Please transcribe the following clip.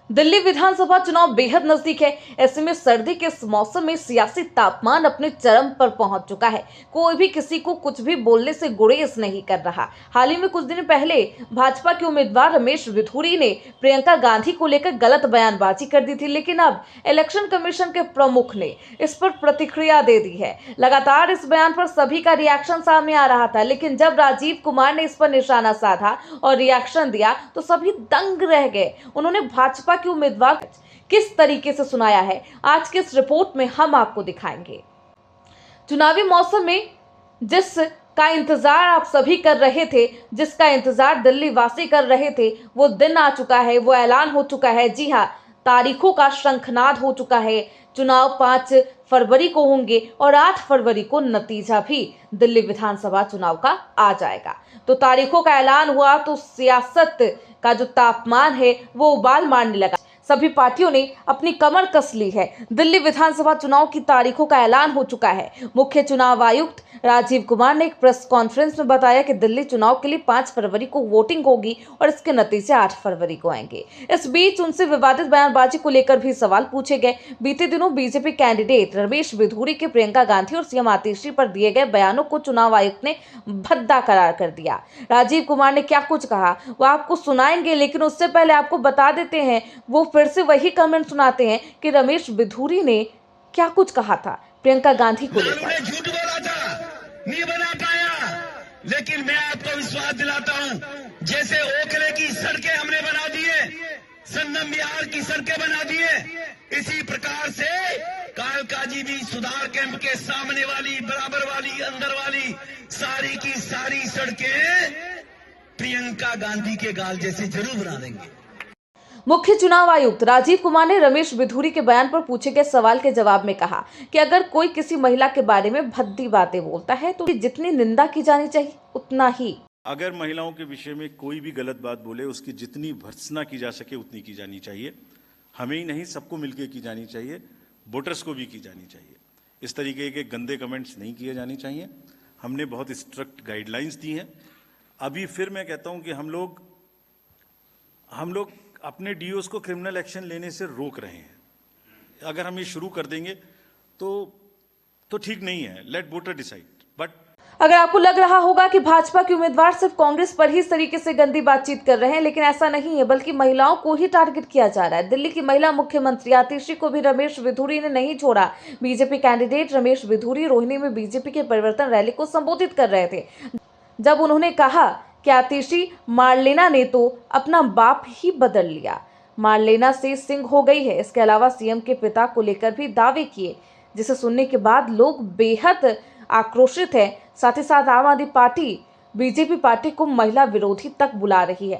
दिल्ली विधानसभा चुनाव बेहद नजदीक है। ऐसे में सर्दी के इस मौसम में सियासी तापमान अपने चरम पर पहुंच चुका है। कोई भी किसी को कुछ भी बोलने से गुरेज नहीं कर रहा। हाल ही में कुछ दिन पहले भाजपा के उम्मीदवार रमेश बिधूरी ने प्रियंका गांधी को लेकर गलत बयानबाजी कर दी थी, लेकिन अब इलेक्शन कमीशन के प्रमुख ने इस पर प्रतिक्रिया दे दी है। लगातार इस बयान पर सभी का रिएक्शन सामने आ रहा था, लेकिन जब राजीव कुमार ने इस पर निशाना साधा और रिएक्शन दिया तो सभी दंग रह गए। उन्होंने भाजपा के उम्मीदवार किस तरीके से सुनाया है, आज के इस रिपोर्ट में हम आपको दिखाएंगे। चुनावी मौसम में जिसका इंतजार आप सभी कर रहे थे, जिसका इंतजार दिल्ली वासी कर रहे थे, वो दिन आ चुका है, वो ऐलान हो चुका है। जी हाँ, तारीखों का शंखनाद हो चुका है। चुनाव 5 फरवरी को होंगे और 8 फरवरी को नतीजा भी दिल्ली विधानसभा चुनाव का आ जाएगा। तो तारीखों का ऐलान हुआ तो सियासत का जो तापमान है वो उबाल मारने लगा। सभी पार्टियों ने अपनी कमर कस ली है। दिल्ली विधानसभा चुनाव की तारीखों का ऐलान हो चुका है। मुख्य चुनाव आयुक्त राजीव कुमार ने एक प्रेस कॉन्फ्रेंस में बताया कि दिल्ली चुनाव के लिए 5 फरवरी को वोटिंग होगी और इसके नतीजे 8 फरवरी को आएंगे। इस बीच उनसे विवादित बयानबाजी को लेकर भी सवाल पूछे गए। बीते दिनों बीजेपी कैंडिडेट रमेश बिधूरी के प्रियंका गांधी और सीएम आतिशी पर दिए गए बयानों को चुनाव आयुक्त ने भद्दा करार कर दिया। राजीव कुमार ने क्या कुछ कहा वो आपको सुनाएंगे, लेकिन उससे पहले आपको बता देते हैं, वो फिर से वही कमेंट सुनाते हैं कि रमेश बिधूरी ने क्या कुछ कहा था प्रियंका गांधी को लेकर। झूठ बोला था, नहीं बना पाया, लेकिन मैं आपको विश्वास दिलाता हूं, जैसे ओखले की सड़कें हमने बना दिए, संगम बिहार की सड़कें बना दिए, इसी प्रकार से कालकाजी भी सुधार कैंप के सामने वाली, बराबर वाली, अंदर वाली सारी की सारी सड़कें प्रियंका गांधी के गाल जैसे जरूर बना देंगे। मुख्य चुनाव आयुक्त राजीव कुमार ने रमेश बिधूरी के बयान पर पूछे गए सवाल के जवाब में कहा कि अगर कोई किसी महिला के बारे में भद्दी बातें बोलता है तो जितनी निंदा की जानी चाहिए उतना ही, अगर महिलाओं के विषय में कोई भी गलत बात बोले उसकी जितनी भर्त्सना की जा सके उतनी की जानी चाहिए। हमें ही नहीं, सबको मिलकर की जानी चाहिए, वोटर्स को भी की जानी चाहिए। इस तरीके के गंदे कमेंट्स नहीं किए जाने चाहिए। हमने बहुत स्ट्रिक्ट गाइडलाइंस दी हैं। अभी फिर मैं कहता हूं कि हम लोग अपने डीओस को क्रिमिनल एक्शन लेने से रोक रहे हैं। अगर हम ये शुरू कर देंगे तो ठीक नहीं है। Late voter decide. बट अगर आपको लग रहा होगा कि भाजपा के उम्मीदवार सिर्फ कांग्रेस पर ही इस तरीके से गंदी बातचीत कर रहे हैं, लेकिन ऐसा नहीं है, बल्कि महिलाओं को ही टारगेट किया जा रहा है। दिल्ली की महिला मुख्यमंत्री आतिशी को भी रमेश बिधूरी ने नहीं छोड़ा। बीजेपी कैंडिडेट रमेश बिधूरी रोहिणी में बीजेपी के परिवर्तन रैली को संबोधित कर रहे थे, जब उन्होंने कहा कि आतिशी मार्लेना ने तो अपना बाप ही बदल लिया, मार्लेना से सिंह हो गई है। इसके अलावा सीएम के पिता को लेकर भी दावे किए, जिसे सुनने के बाद लोग बेहद आक्रोशित हैं। साथ ही साथ आम आदमी पार्टी बीजेपी पार्टी को महिला विरोधी तक बुला रही है।